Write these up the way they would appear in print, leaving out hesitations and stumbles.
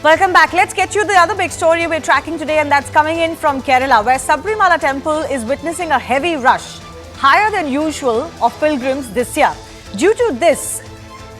Welcome back. Let's get you the other big story we're tracking today, and that's coming in from Kerala, where Sabarimala temple is witnessing a heavy rush, higher than usual, of pilgrims this year. Due to this,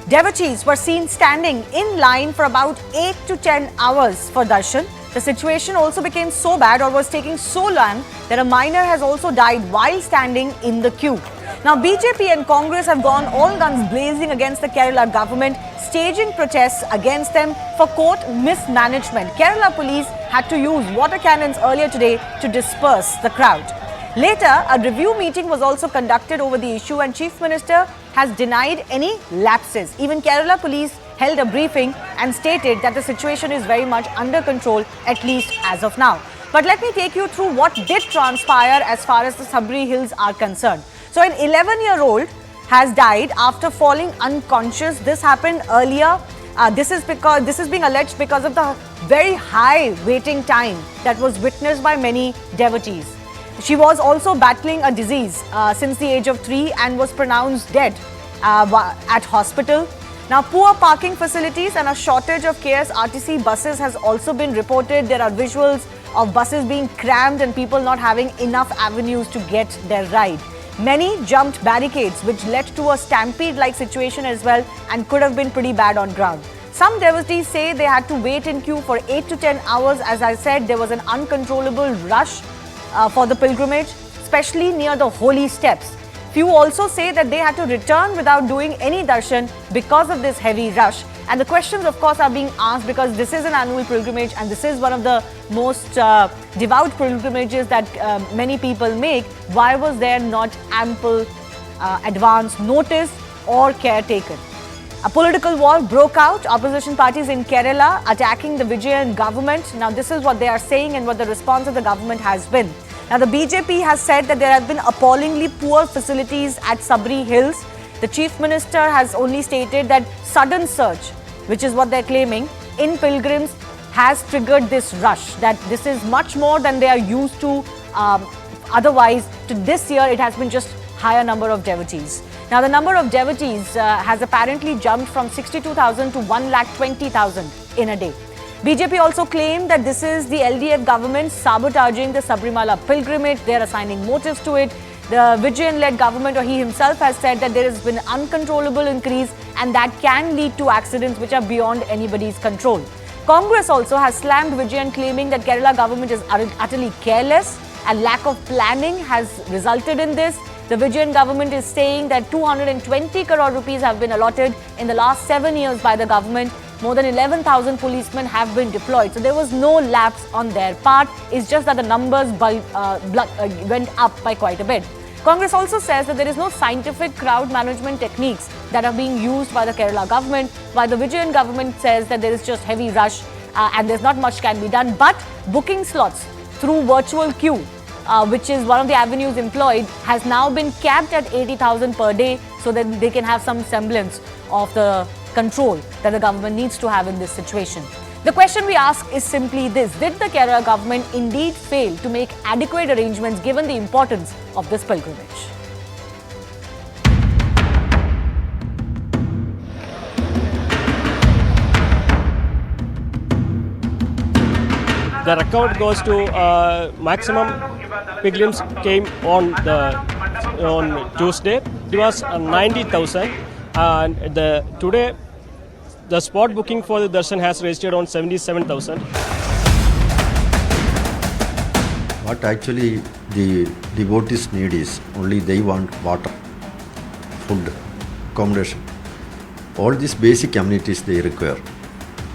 devotees were seen standing in line for about 8 to 10 hours for darshan. The situation also became so bad, or was taking so long, that a minor has also died while standing in the queue. Now, BJP and Congress have gone all guns blazing against the Kerala government, staging protests against them for court mismanagement. Kerala police had to use water cannons earlier today to disperse the crowd. Later, a review meeting was also conducted over the issue, and Chief Minister has denied any lapses. Even Kerala police held a briefing and stated that the situation is very much under control, at least as of now. But let me take you through what did transpire as far as the Sabri Hills are concerned. So an 11-year-old has died after falling unconscious. This happened earlier. This is being alleged because of the very high waiting time that was witnessed by many devotees. She was also battling a disease since the age of 3 and was pronounced dead at hospital. Now, poor parking facilities and a shortage of KSRTC buses has also been reported. There are visuals of buses being crammed and people not having enough avenues to get their ride. Many jumped barricades, which led to a stampede-like situation as well, and could have been pretty bad on ground. Some devotees say they had to wait in queue for 8 to 10 hours. As I said, there was an uncontrollable rush for the pilgrimage, especially near the holy steps. Few also say that they had to return without doing any darshan because of this heavy rush. And the questions, of course, are being asked because this is an annual pilgrimage, and this is one of the most devout pilgrimages that many people make. Why was there not ample advance notice or care taken? A political war broke out. Opposition parties in Kerala attacking the Vijayan government. Now, this is what they are saying and what the response of the government has been. Now, the BJP has said that there have been appallingly poor facilities at Sabri Hills. The Chief Minister has only stated that sudden surge, which is what they're claiming, in pilgrims has triggered this rush, that this is much more than they are used to. Otherwise, to this year, it has been just higher number of devotees. Now, the number of devotees has apparently jumped from 62,000 to 1,20,000 in a day. BJP also claimed that this is the LDF government sabotaging the Sabarimala pilgrimage. They are assigning motives to it. The Vijayan-led government, or he himself, has said that there has been uncontrollable increase, and that can lead to accidents which are beyond anybody's control. Congress also has slammed Vijayan, claiming that Kerala government is utterly careless and lack of planning has resulted in this. The Vijayan government is saying that 220 crore rupees have been allotted in the last 7 years by the government. More than 11,000 policemen have been deployed. So there was no lapse on their part. It's just that the numbers went up by quite a bit. Congress also says that there is no scientific crowd management techniques that are being used by the Kerala government, while the Vijayan government says that there is just heavy rush and there's not much can be done. But booking slots through virtual queue, which is one of the avenues employed, has now been capped at 80,000 per day, so that they can have some semblance of the control that the government needs to have in this situation. The question we ask is simply this: did the Kerala government indeed fail to make adequate arrangements given the importance of this pilgrimage? The record goes to maximum pilgrims came on Tuesday. It was 90,000, and today the spot booking for the darshan has registered on 77,000. What actually the devotees need is only they want water, food, accommodation. All these basic amenities they require.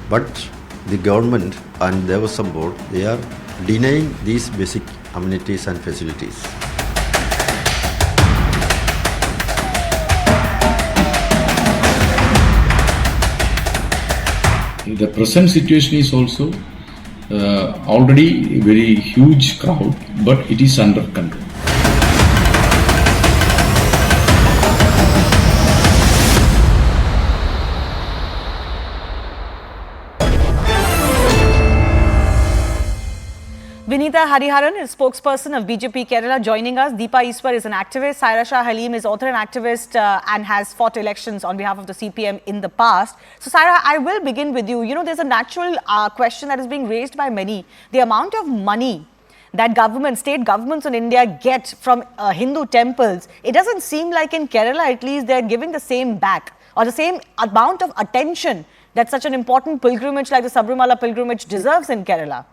But the government and Devasam board, they are denying these basic amenities and facilities. The present situation is also already a very huge crowd, but it is under control. Vinita Hariharan is spokesperson of BJP Kerala joining us. Deepa Iswar is an activist. Saira Shah Halim is author and activist and has fought elections on behalf of the CPM in the past. So Saira, I will begin with you. You know, there's a natural question that is being raised by many. The amount of money that state governments in India get from Hindu temples, it doesn't seem like in Kerala at least they're giving the same back or the same amount of attention that such an important pilgrimage like the Sabarimala pilgrimage deserves in Kerala.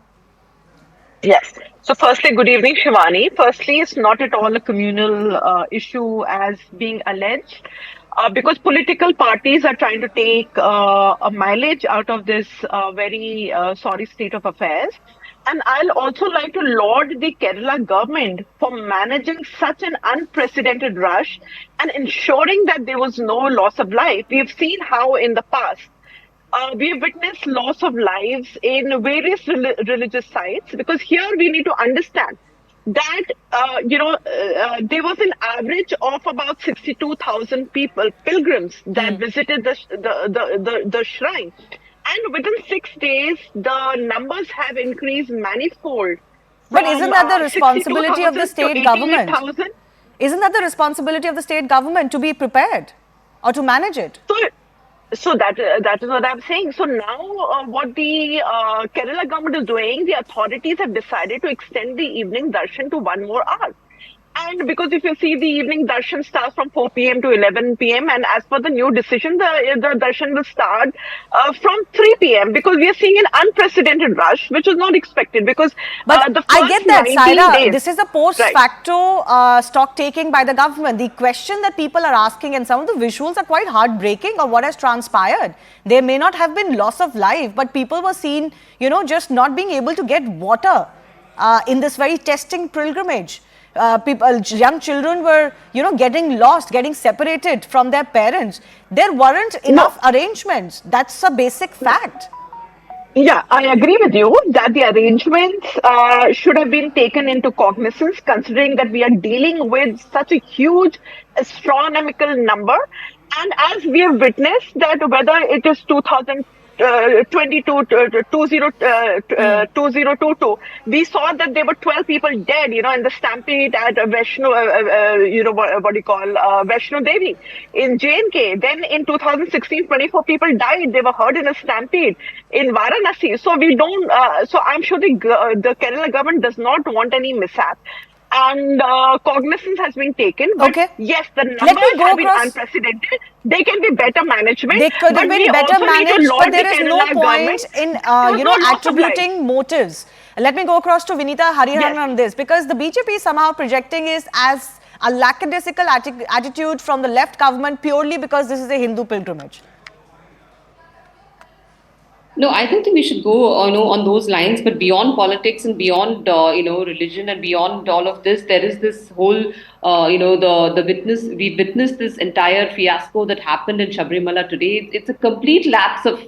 Yes. So firstly, good evening, Shivani. Firstly, it's not at all a communal issue as being alleged because political parties are trying to take a mileage out of this very sorry state of affairs. And I'll also like to laud the Kerala government for managing such an unprecedented rush and ensuring that there was no loss of life. We've seen how in the past, we have witnessed loss of lives in various religious sites because here we need to understand that there was an average of about 62,000 people, pilgrims that visited the shrine, and within 6 days the numbers have increased manifold. But isn't that the responsibility of the state government? Isn't that the responsibility of the state government to be prepared or to manage it? So that is what I'm saying. So now what the Kerala government is doing, the authorities have decided to extend the evening darshan to 1 more hour. And because if you see, the evening darshan starts from 4 p.m. to 11 p.m. and as per the new decision, the darshan will start from 3 p.m. because we are seeing an unprecedented rush, which was not expected because but the first I get that, Saira. Days, this is a post facto stock taking by the government. The question that people are asking, and some of the visuals are quite heartbreaking of what has transpired. There may not have been loss of life, but people were seen, you know, just not being able to get water in this very testing pilgrimage. Young children were, you know, getting lost, getting separated from their parents. There weren't enough arrangements. That's a basic fact. Yeah, I agree with you that the arrangements should have been taken into cognizance, considering that we are dealing with such a huge astronomical number. And as we have witnessed that whether it is 2022, we saw that there were 12 people dead, you know, in the stampede at Vaishno, Vaishno Devi in J&K. Then in 2016, 24 people died. They were hurt in a stampede in Varanasi. So we don't, so I'm sure the Kerala government does not want any mishap. And cognizance has been taken. But yes, the numbers have been unprecedented. They can be better management. They could have been better managed, but there is no point in attributing motives. Let me go across to Vinita Hariharan on this, because the BJP is somehow projecting is as a lackadaisical attitude from the left government purely because this is a Hindu pilgrimage. No, I don't think we should go on those lines, but beyond politics and beyond religion and beyond all of this, there is this whole we witnessed this entire fiasco that happened in Sabarimala today. It's a complete lapse of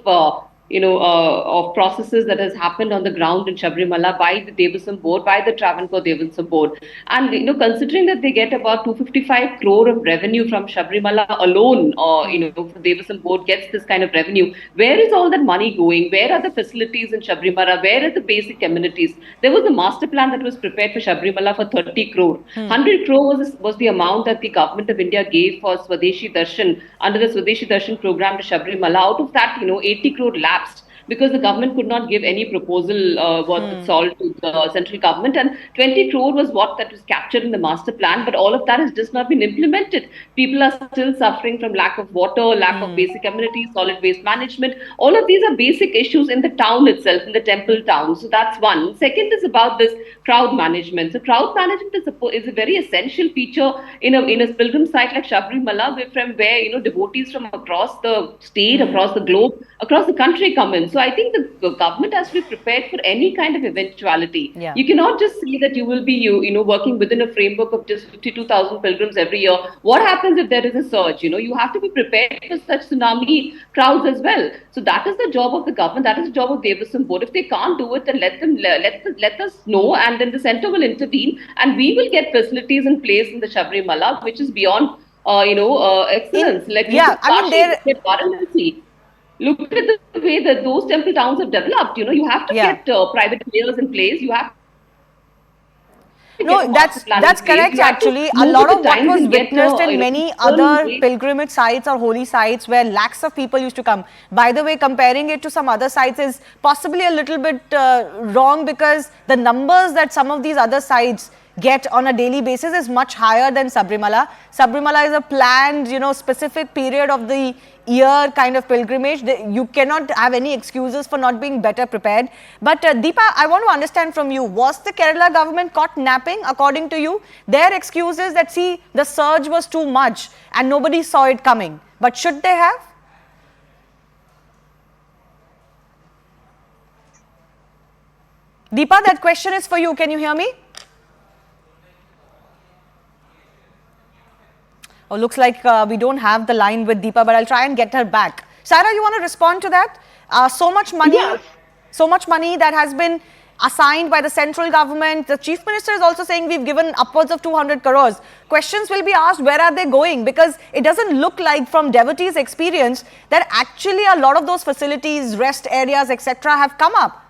of processes that has happened on the ground in Sabarimala by the Devasam board, by the Travancore Devasam board. And, considering that they get about 255 crore of revenue from Sabarimala alone, the Devasam board gets this kind of revenue. Where is all that money going? Where are the facilities in Sabarimala? Where are the basic amenities? There was a master plan that was prepared for Sabarimala for 30 crore. 100 crore was the amount that the government of India gave for Swadeshi Darshan under the Swadeshi Darshan program to Sabarimala. Out of that, 80 crore lapsed because the government could not give any proposal worth its salt to the central government, and 20 crore was what that was captured in the master plan, but all of that has just not been implemented. People are still suffering from lack of water, lack of basic amenities, solid waste management. All of these are basic issues in the town itself, in the temple town. So that's one. Second is about this crowd management. So crowd management is a very essential feature in a pilgrim site like Sabarimala, where devotees from across the state, across the globe, across the country come in. So I think the government has to be prepared for any kind of eventuality. Yeah. You cannot just say that you will be working within a framework of just 52,000 pilgrims every year. What happens if there is a surge? You have to be prepared for such tsunami crowds as well. So that is the job of the government. That is the job of Devasam board. If they can't do it, then let us know, and then the centre will intervene, and we will get facilities in place in the Sabarimala, which is beyond excellence. Varanasi. Look at the way that those temple towns have developed. You have to get private players in place. You have No, that's correct actually. A lot of what was witnessed in many other pilgrimage sites or holy sites where lakhs of people used to come. By the way, comparing it to some other sites is possibly a little bit wrong, because the numbers that some of these other sites get on a daily basis is much higher than Sabarimala. Sabarimala is a planned, specific period of the year kind of pilgrimage. You cannot have any excuses for not being better prepared. But Deepa, I want to understand from you, was the Kerala government caught napping according to you? Their excuse is that, see, the surge was too much and nobody saw it coming. But should they have? Deepa, that question is for you. Can you hear me? Oh, looks like we don't have the line with Deepa, but I'll try and get her back. Sarah, you want to respond to that? So much money, Yes. so much money that has been assigned by the central government. The chief minister is also saying we've given upwards of 200 crores. Questions will be asked, where are they going? Because it doesn't look like, from devotees' experience, that actually a lot of those facilities, rest areas, etc., have come up.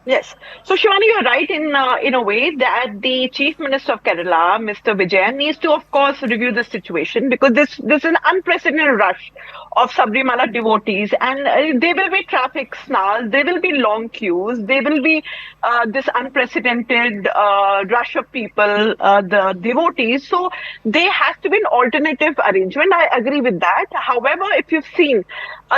Yes. So, Shivani, you're right in a way that the Chief Minister of Kerala, Mr. Vijayan, needs to, of course, review the situation, because this is an unprecedented rush of Sabarimala devotees, and there will be traffic snarls, there will be long queues, there will be this unprecedented rush of people, the devotees. So, there has to be an alternative arrangement. I agree with that. However, if you've seen,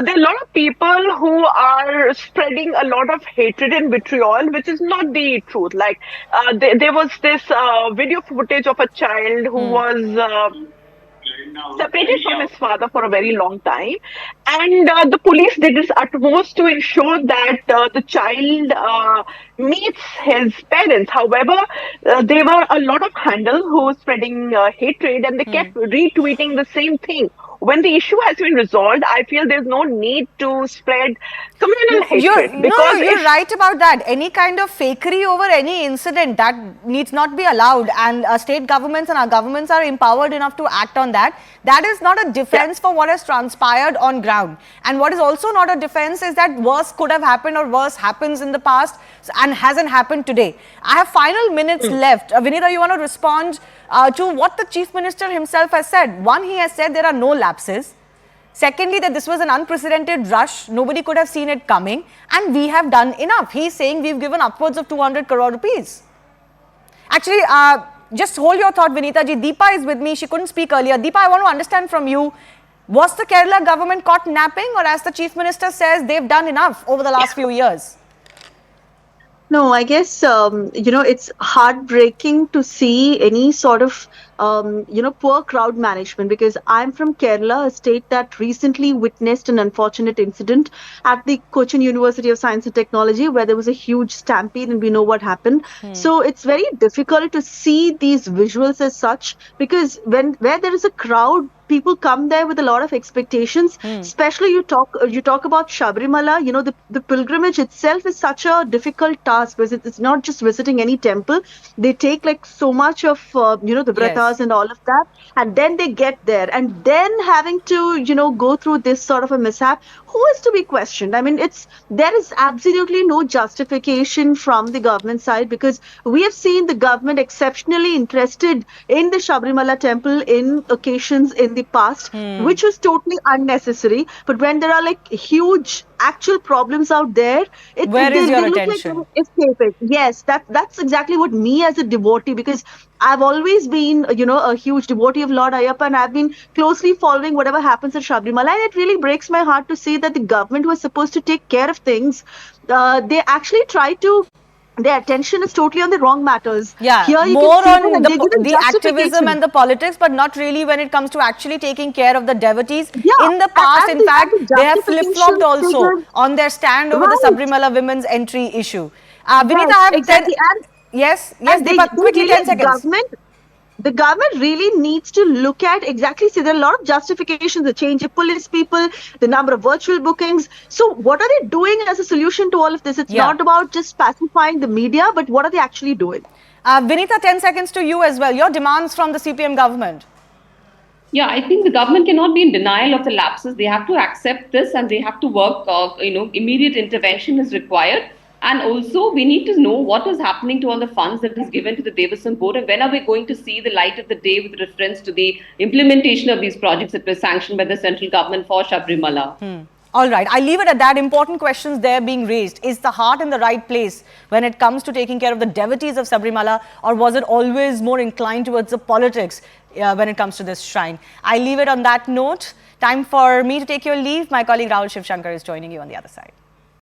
there are a lot of people who are spreading a lot of hatred and vitriol, which is not the truth. Like, there was this video footage of a child who was separated from his father for a very long time, and the police did its utmost to ensure that the child meets his parents. However, there were a lot of handles who were spreading hatred, and they kept retweeting the same thing. When the issue has been resolved, I feel there's no need to spread communal hatred. You're right about that. Any kind of fakery over any incident, that needs not be allowed, and state governments and our governments are empowered enough to act on that. That is not a defense for what has transpired on ground. And what is also not a defense is that worse could have happened, or worse happens in the past and hasn't happened today. I have final minutes left. Vinita, you want to respond to what the Chief Minister himself has said? One, he has said there are no lapses. Secondly, that this was an unprecedented rush. Nobody could have seen it coming. And we have done enough. He's saying we've given upwards of 200 crore rupees. Actually, just hold your thought, Vinita ji. Deepa is with me. She couldn't speak earlier. Deepa, I want to understand from you, was the Kerala government caught napping, or as the Chief Minister says, they've done enough over the last few years? No, I guess, it's heartbreaking to see any sort of, poor crowd management, because I'm from Kerala, a state that recently witnessed an unfortunate incident at the Cochin University of Science and Technology, where there was a huge stampede, and we know what happened. So it's very difficult to see these visuals as such, because where there is a crowd, people come there with a lot of expectations. Especially you talk about Sabarimala. The pilgrimage itself is such a difficult task, because it's not just visiting any temple. They take like so much of the vratas and all of that, and then they get there, and then having to go through this sort of a mishap. Who is to be questioned? I mean, there is absolutely no justification from the government side, because we have seen the government exceptionally interested in the Sabarimala temple in occasions in the past, which was totally unnecessary. But when there are like huge actual problems out there, where is your attention? Like escaping. Yes, that's exactly what me as a devotee, because I've always been a huge devotee of Lord Ayyappa, and I've been closely following whatever happens at Sabarimala, and it really breaks my heart to see that the government was supposed to take care of things, they actually try to. Their attention is totally on the wrong matters. Yeah, here you more can see on the activism and the politics, but not really when it comes to actually taking care of the devotees. Yeah, in the past, in fact, they have flip-flopped also figures. on their stand over the Sabarimala women's entry issue. Vinita, I have exactly. 10... Yes, Deepa, quickly, 10 seconds. The government really needs to look at exactly, see, there are a lot of justifications, the change of police people, the number of virtual bookings. So what are they doing as a solution to all of this? It's not about just pacifying the media, but what are they actually doing? Vinita, 10 seconds to you as well. Your demands from the CPM government. Yeah, I think the government cannot be in denial of the lapses. They have to accept this, and they have to work, immediate intervention is required. And also, we need to know what is happening to all the funds that is given to the Devasam board, and when are we going to see the light of the day with reference to the implementation of these projects that were sanctioned by the central government for Sabarimala. All right, I leave it at that. Important questions there being raised. Is the heart in the right place when it comes to taking care of the devotees of Sabarimala, or was it always more inclined towards the politics when it comes to this shrine? I leave it on that note. Time for me to take your leave. My colleague Rahul Shivshankar is joining you on the other side.